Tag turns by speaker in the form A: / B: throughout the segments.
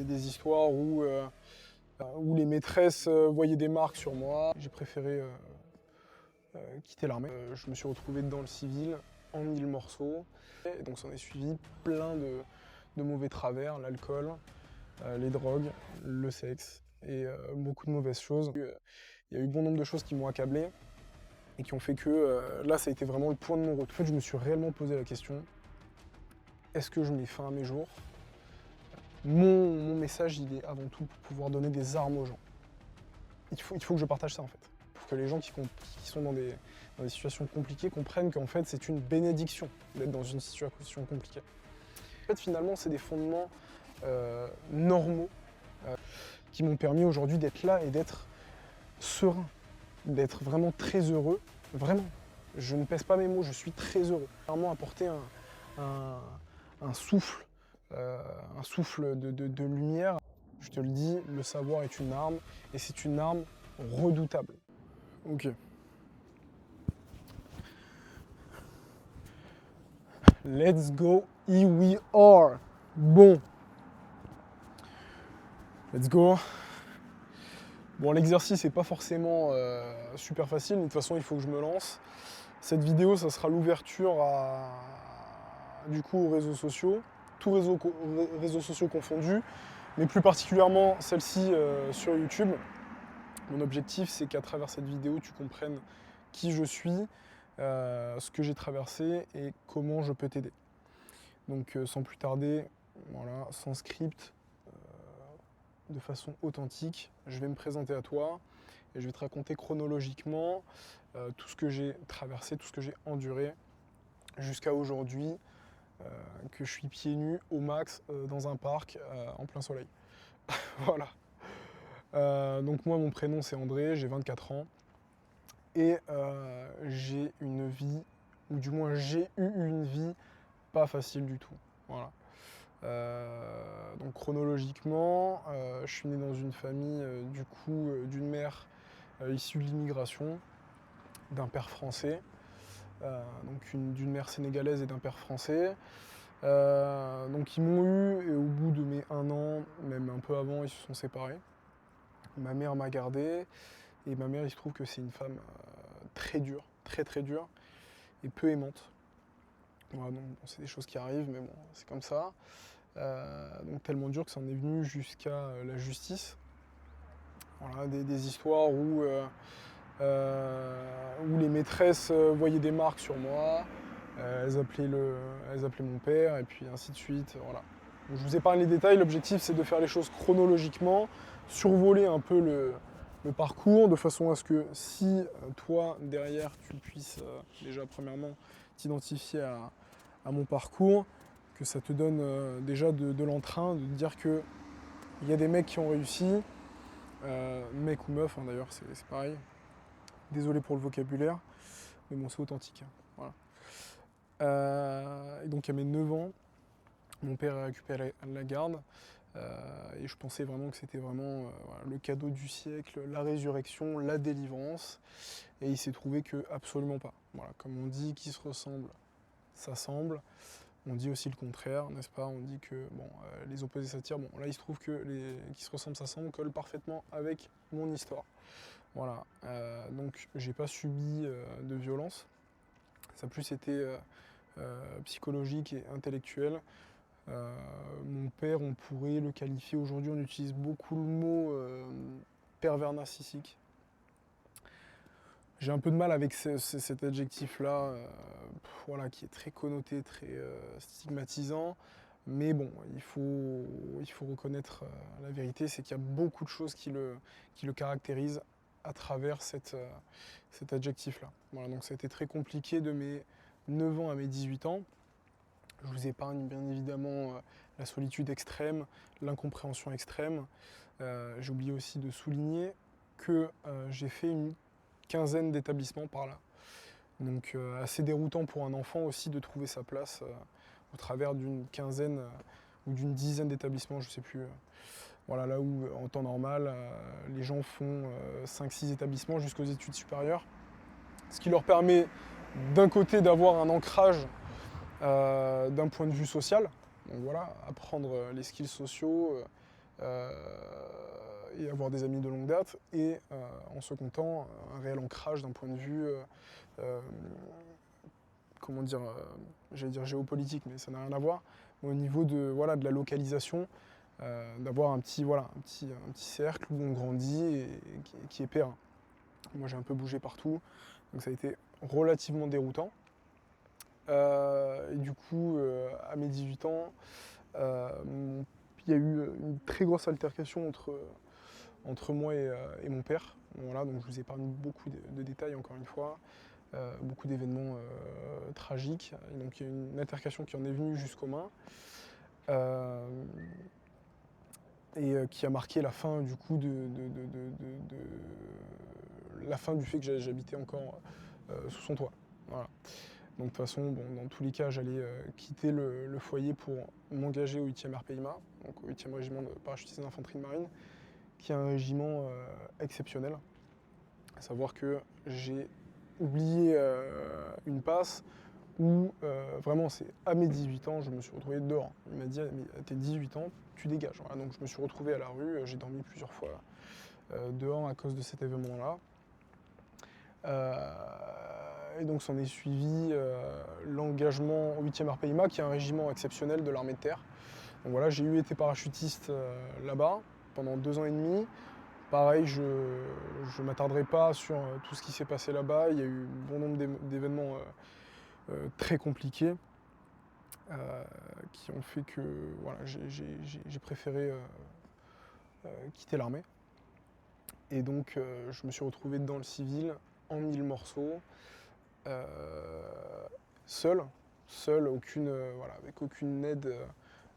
A: Des histoires où les maîtresses voyaient des marques sur moi. J'ai préféré quitter l'armée. Je me suis retrouvé dans le civil en 1000 morceaux. Et donc s'en est suivi plein de mauvais travers, l'alcool, les drogues, le sexe et beaucoup de mauvaises choses. Il y a eu bon nombre de choses qui m'ont accablé et qui ont fait que là, ça a été vraiment le point de mon retour. En fait, je me suis réellement posé la question, est-ce que je mets fin à mes jours? Mon message, il est avant tout pour pouvoir donner des armes aux gens. Il faut que je partage ça, en fait. Pour que les gens qui sont dans des situations compliquées comprennent qu'en fait, c'est une bénédiction d'être dans une situation compliquée. En fait, finalement, c'est des fondements normaux qui m'ont permis aujourd'hui d'être là et d'être serein, d'être vraiment très heureux. Vraiment. Je ne pèse pas mes mots, je suis très heureux. Vraiment apporter un souffle. Un souffle de lumière. Je te le dis, le savoir est une arme, et c'est une arme redoutable. Ok. Let's go, here we are. Bon. Let's go. Bon, l'exercice n'est pas forcément super facile, mais de toute façon, il faut que je me lance. Cette vidéo, ça sera l'ouverture aux réseaux sociaux, tous réseaux sociaux confondus, mais plus particulièrement celle-ci sur YouTube. Mon objectif, c'est qu'à travers cette vidéo, tu comprennes qui je suis, ce que j'ai traversé et comment je peux t'aider. Donc sans plus tarder, voilà, sans script, de façon authentique, je vais me présenter à toi et je vais te raconter chronologiquement tout ce que j'ai traversé, tout ce que j'ai enduré jusqu'à aujourd'hui, que je suis pieds nus au max dans un parc en plein soleil. Voilà. Donc moi, mon prénom c'est André, j'ai 24 ans et j'ai une vie, ou du moins j'ai eu une vie pas facile du tout. Voilà. Donc chronologiquement, je suis né dans une famille d'une mère issue de l'immigration, d'un père français, d'une mère sénégalaise et d'un père français. Donc ils m'ont eu et au bout de mes 1 an, même un peu avant, ils se sont séparés. Ma mère m'a gardé et ma mère, il se trouve que c'est une femme très dure, très très dure et peu aimante. Voilà, donc, bon, c'est des choses qui arrivent, mais bon, c'est comme ça. Donc tellement dur que ça en est venu jusqu'à la justice. Voilà, des histoires où les maîtresses voyaient des marques sur moi, elles appelaient mon père, et puis ainsi de suite. Voilà. Donc, je vous épargne les détails, l'objectif c'est de faire les choses chronologiquement, survoler un peu le parcours, de façon à ce que si toi, derrière, tu puisses déjà premièrement t'identifier à mon parcours, que ça te donne déjà de l'entrain, de te dire qu'il y a des mecs qui ont réussi, mecs ou meufs hein, d'ailleurs, c'est pareil. Désolé pour le vocabulaire, mais bon, c'est authentique. Voilà. Et donc à mes 9 ans, mon père a récupéré la garde, et je pensais vraiment que c'était vraiment voilà, le cadeau du siècle, la résurrection, la délivrance, et il s'est trouvé que absolument pas. Voilà, comme on dit, qui se ressemble, s'assemble. On dit aussi le contraire, n'est-ce pas? On dit que bon, les opposés s'attirent. Bon, là, il se trouve que les qui se ressemblent, s'assemblent collent parfaitement avec mon histoire. Voilà. Donc, j'ai pas subi de violence. Ça a plus été psychologique et intellectuel. Mon père, on pourrait le qualifier aujourd'hui, on utilise beaucoup le mot pervers narcissique. J'ai un peu de mal avec cet adjectif-là, voilà, qui est très connoté, très stigmatisant. Mais bon, il faut reconnaître la vérité, c'est qu'il y a beaucoup de choses qui le caractérisent à travers cet adjectif-là. Voilà, donc ça a été très compliqué de mes 9 ans à mes 18 ans. Je vous épargne bien évidemment la solitude extrême, l'incompréhension extrême. J'ai oublié aussi de souligner que j'ai fait une quinzaine d'établissements par là. Donc assez déroutant pour un enfant aussi de trouver sa place au travers d'une quinzaine ou d'une dizaine d'établissements, je ne sais plus. Voilà, là où en temps normal, les gens font 5-6 établissements jusqu'aux études supérieures. Ce qui leur permet d'un côté d'avoir un ancrage d'un point de vue social. Donc voilà, apprendre les skills sociaux, et avoir des amis de longue date, et en second temps, un réel ancrage d'un point de vue, comment dire, j'allais dire géopolitique, mais ça n'a rien à voir, mais au niveau de, voilà, de la localisation, d'avoir un petit cercle où on grandit et qui est périn. Moi j'ai un peu bougé partout, donc ça a été relativement déroutant. Et du coup, à mes 18 ans, il y a eu une très grosse altercation entre moi et mon père. Voilà, donc je vous épargne beaucoup de détails encore une fois, beaucoup d'événements tragiques. Et donc il y a une altercation qui en est venue jusqu'aux mains. Qui a marqué la fin du coup la fin du fait que j'habitais encore sous son toit. Voilà. Donc de toute façon, bon, dans tous les cas, j'allais quitter le foyer pour m'engager au 8e RPIMA, donc au 8e régiment de parachutistes d'infanterie de marine, qui est un régiment exceptionnel. À savoir que j'ai oublié une passe où vraiment c'est à mes 18 ans, je me suis retrouvé dehors. Il m'a dit à tes 18 ans, tu dégages. Voilà, donc je me suis retrouvé à la rue, j'ai dormi plusieurs fois dehors à cause de cet événement-là. Et donc s'en est suivi l'engagement au 8e RPIMA, qui est un régiment exceptionnel de l'armée de terre. Donc voilà, j'ai été parachutiste là-bas pendant 2 ans et demi. Pareil, je ne m'attarderai pas sur tout ce qui s'est passé là-bas. Il y a eu bon nombre d'événements très compliqués qui ont fait que voilà, j'ai préféré quitter l'armée. Et donc je me suis retrouvé dans le civil en 1000 morceaux, seul, voilà, avec aucune aide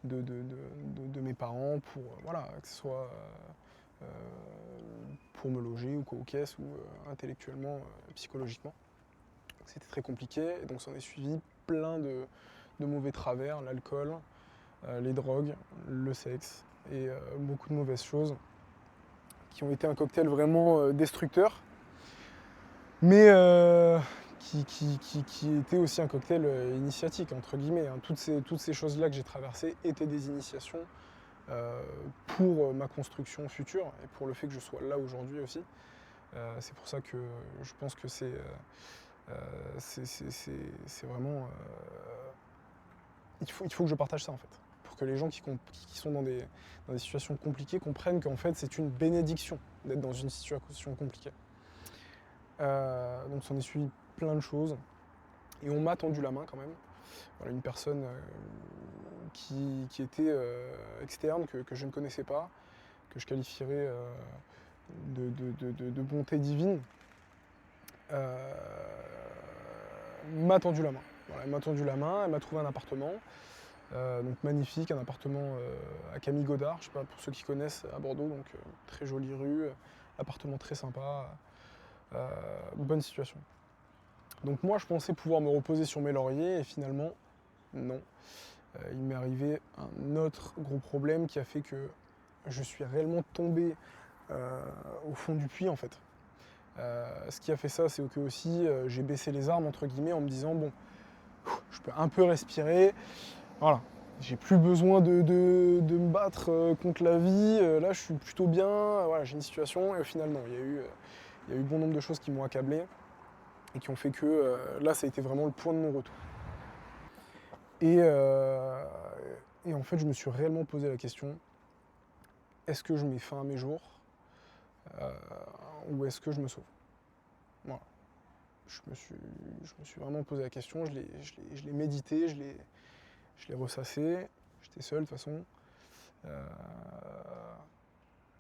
A: de mes parents pour voilà, que ce soit pour me loger ou quoi aux caisses ou intellectuellement, psychologiquement. C'était très compliqué et donc s'en est suivi plein de mauvais travers, l'alcool, les drogues, le sexe et beaucoup de mauvaises choses qui ont été un cocktail vraiment destructeur, mais qui était aussi un cocktail initiatique, entre guillemets. Hein. Toutes ces choses-là que j'ai traversées étaient des initiations pour ma construction future et pour le fait que je sois là aujourd'hui aussi. C'est pour ça que je pense que c'est vraiment... il faut que je partage ça en fait, pour que les gens qui sont dans des situations compliquées comprennent qu'en fait c'est une bénédiction d'être dans une situation compliquée. Donc s'en est suivi plein de choses et on m'a tendu la main quand même. Voilà, une personne qui était externe, que je ne connaissais pas, que je qualifierais de bonté divine, m'a tendu la main. Voilà, elle m'a tendu la main, elle m'a trouvé un appartement, donc magnifique, un appartement à Camille Godard, je sais pas pour ceux qui connaissent, à Bordeaux, donc très jolie rue, appartement très sympa, bonne situation. Donc moi je pensais pouvoir me reposer sur mes lauriers et finalement non. Il m'est arrivé un autre gros problème qui a fait que je suis réellement tombé au fond du puits en fait. Ce qui a fait ça, c'est que aussi j'ai baissé les armes entre guillemets en me disant bon, je peux un peu respirer, voilà, j'ai plus besoin de me battre contre la vie, là je suis plutôt bien, voilà, j'ai une situation et au final non, il y a eu bon nombre de choses qui m'ont accablé et qui ont fait que là ça a été vraiment le point de non-retour. Et en fait je me suis réellement posé la question, est-ce que je mets fin à mes jours ou est-ce que je me sauve? Voilà. Je me suis vraiment posé la question, je l'ai médité, je l'ai ressassé, j'étais seul de toute façon.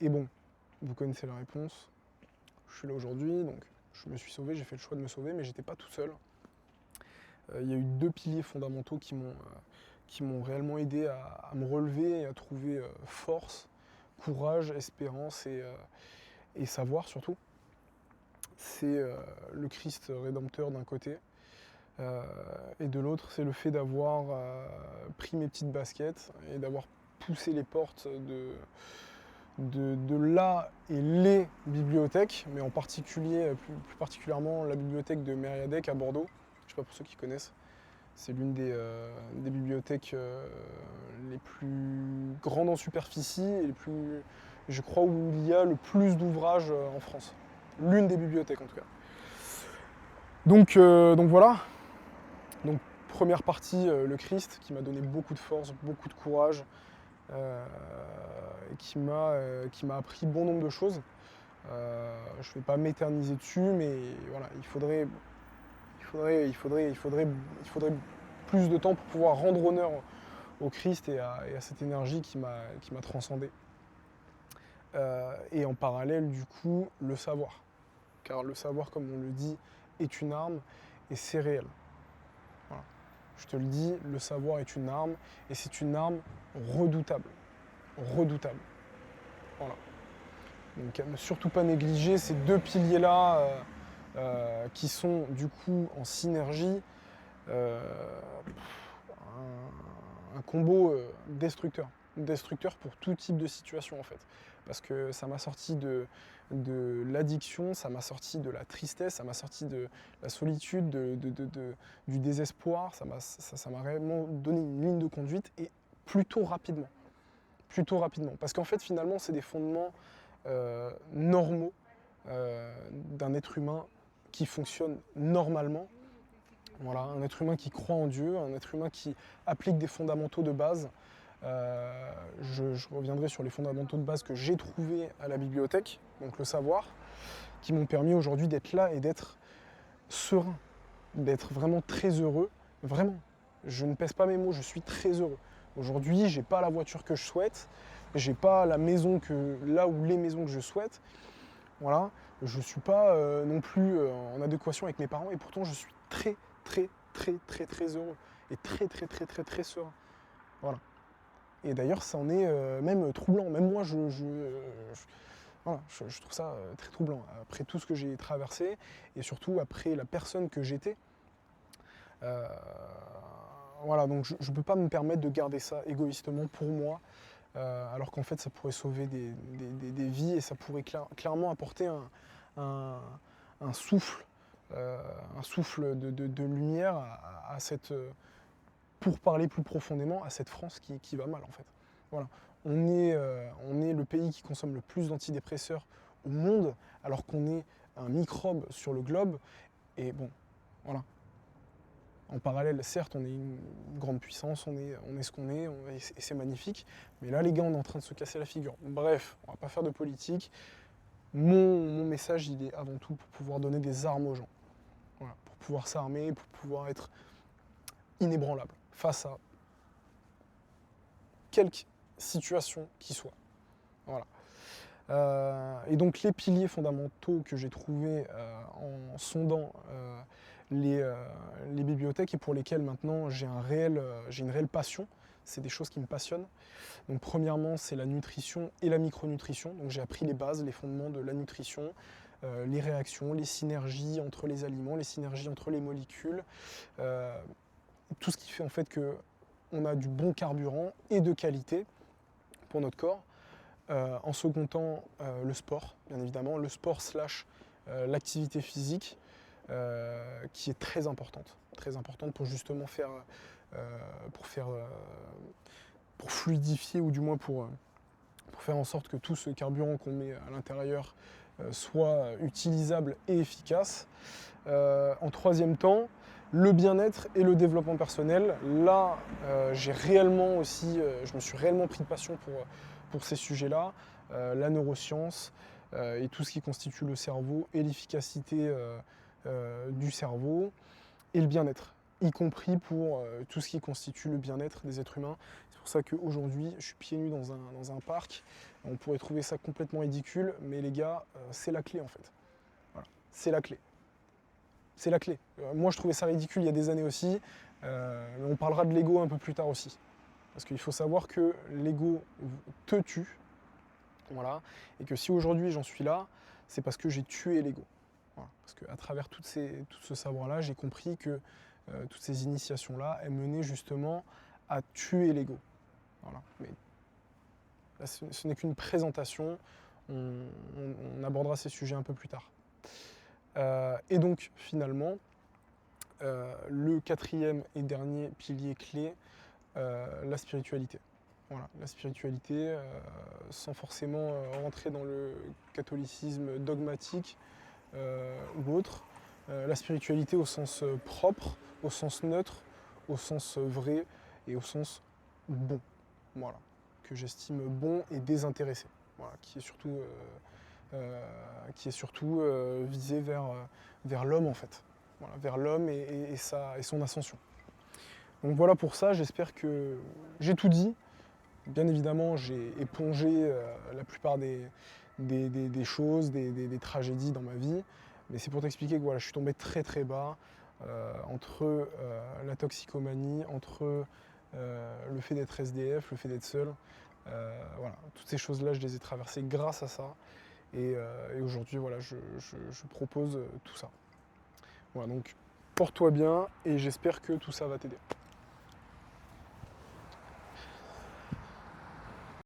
A: Et bon, vous connaissez la réponse, je suis là aujourd'hui, donc je me suis sauvé, j'ai fait le choix de me sauver, mais j'étais pas tout seul. Il y a eu 2 piliers fondamentaux qui m'ont réellement aidé à me relever et à trouver force, courage, espérance et savoir surtout. C'est le Christ rédempteur d'un côté, et de l'autre, c'est le fait d'avoir pris mes petites baskets et d'avoir poussé les portes de la et les bibliothèques, mais en particulier, plus particulièrement la bibliothèque de Mériadec à Bordeaux. Je ne sais pas pour ceux qui connaissent. C'est l'une des bibliothèques les plus grandes en superficie et les plus, je crois, où il y a le plus d'ouvrages en France. L'une des bibliothèques en tout cas. Donc voilà. Donc première partie, le Christ, qui m'a donné beaucoup de force, beaucoup de courage, et qui m'a appris bon nombre de choses. Je ne vais pas m'éterniser dessus, mais voilà, il faudrait plus de temps pour pouvoir rendre honneur au Christ et à cette énergie qui m'a transcendé. Et en parallèle, du coup, le savoir. Car le savoir, comme on le dit, est une arme et c'est réel. Voilà. Je te le dis, le savoir est une arme et c'est une arme redoutable. Redoutable. Voilà. Donc à ne surtout pas négliger ces deux piliers-là qui sont du coup en synergie. Un combo destructeur. Destructeur pour tout type de situation en fait. Parce que ça m'a sorti de l'addiction, ça m'a sorti de la tristesse, ça m'a sorti de la solitude, du désespoir, ça m'a réellement donné une ligne de conduite et plutôt rapidement. Plutôt rapidement. Parce qu'en fait finalement c'est des fondements normaux d'un être humain qui fonctionne normalement. Voilà, un être humain qui croit en Dieu, un être humain qui applique des fondamentaux de base. Je reviendrai sur les fondamentaux de base que j'ai trouvés à la bibliothèque, donc le savoir, qui m'ont permis aujourd'hui d'être là et d'être serein, d'être vraiment très heureux. Vraiment, je ne pèse pas mes mots, je suis très heureux. Aujourd'hui, j'ai pas la voiture que je souhaite, j'ai pas la maison là où les maisons que je souhaite. Voilà, je suis pas non plus en adéquation avec mes parents et pourtant je suis très heureux et très serein. Voilà. Et d'ailleurs, ça en est même troublant. Même moi, voilà, je trouve ça très troublant. Après tout ce que j'ai traversé et surtout après la personne que j'étais. Voilà, donc je ne peux pas me permettre de garder ça égoïstement pour moi, alors qu'en fait, ça pourrait sauver des vies et ça pourrait clairement apporter un souffle. Un souffle de lumière à cette, pour parler plus profondément, à cette France qui va mal en fait. Voilà. On est le pays qui consomme le plus d'antidépresseurs au monde, alors qu'on est un microbe sur le globe. Et bon, voilà. En parallèle, certes, on est une grande puissance, on est ce qu'on est, et c'est magnifique. Mais là, les gars, on est en train de se casser la figure. Bref, on va pas faire de politique. Mon message, il est avant tout pour pouvoir donner des armes aux gens. Voilà, pour pouvoir s'armer, pour pouvoir être inébranlable face à quelque situation qui soit. Voilà. Et donc les piliers fondamentaux que j'ai trouvés en sondant les bibliothèques et pour lesquels maintenant j'ai une réelle passion, c'est des choses qui me passionnent. Donc premièrement, c'est la nutrition et la micronutrition. Donc j'ai appris les bases, les fondements de la nutrition, les réactions, les synergies entre les aliments, les synergies entre les molécules, tout ce qui fait en fait qu'on a du bon carburant et de qualité pour notre corps. En second temps, le sport, bien évidemment, le sport / l'activité physique, qui est très importante pour justement pour fluidifier ou du moins pour faire en sorte que tout ce carburant qu'on met à l'intérieur soit utilisable et efficace. En troisième temps, le bien-être et le développement personnel. Là, j'ai réellement aussi, je me suis réellement pris de passion pour ces sujets-là, la neuroscience et tout ce qui constitue le cerveau et l'efficacité du cerveau et le bien-être, y compris pour tout ce qui constitue le bien-être des êtres humains. C'est pour ça qu'aujourd'hui, je suis pieds nus dans un parc. On pourrait trouver ça complètement ridicule, mais les gars, c'est la clé en fait. Voilà, c'est la clé. C'est la clé. Moi, je trouvais ça ridicule il y a des années aussi, mais on parlera de l'ego un peu plus tard aussi. Parce qu'il faut savoir que l'ego te tue, voilà, et que si aujourd'hui j'en suis là, c'est parce que j'ai tué l'ego. Voilà. Parce qu'à travers tout ce savoir-là, j'ai compris que toutes ces initiations-là, elles menaient justement à tuer l'ego. Voilà. Mais là, ce n'est qu'une présentation, on abordera ces sujets un peu plus tard. Et donc, finalement, le quatrième et dernier pilier clé, la spiritualité. Voilà, la spiritualité, sans forcément rentrer dans le catholicisme dogmatique ou autre. La spiritualité au sens propre, au sens neutre, au sens vrai et au sens bon. Voilà, que j'estime bon et désintéressé. Voilà, qui est surtout visé vers l'homme en fait. Voilà, vers l'homme et son ascension. Donc voilà pour ça, j'espère que j'ai tout dit. Bien évidemment, j'ai épongé la plupart des choses, des tragédies dans ma vie. Mais c'est pour t'expliquer que voilà, je suis tombé très très bas entre la toxicomanie, entre le fait d'être SDF, le fait d'être seul. Voilà, toutes ces choses-là, je les ai traversées grâce à ça. Et aujourd'hui, voilà, je propose tout ça. Voilà, donc porte-toi bien et j'espère que tout ça va t'aider.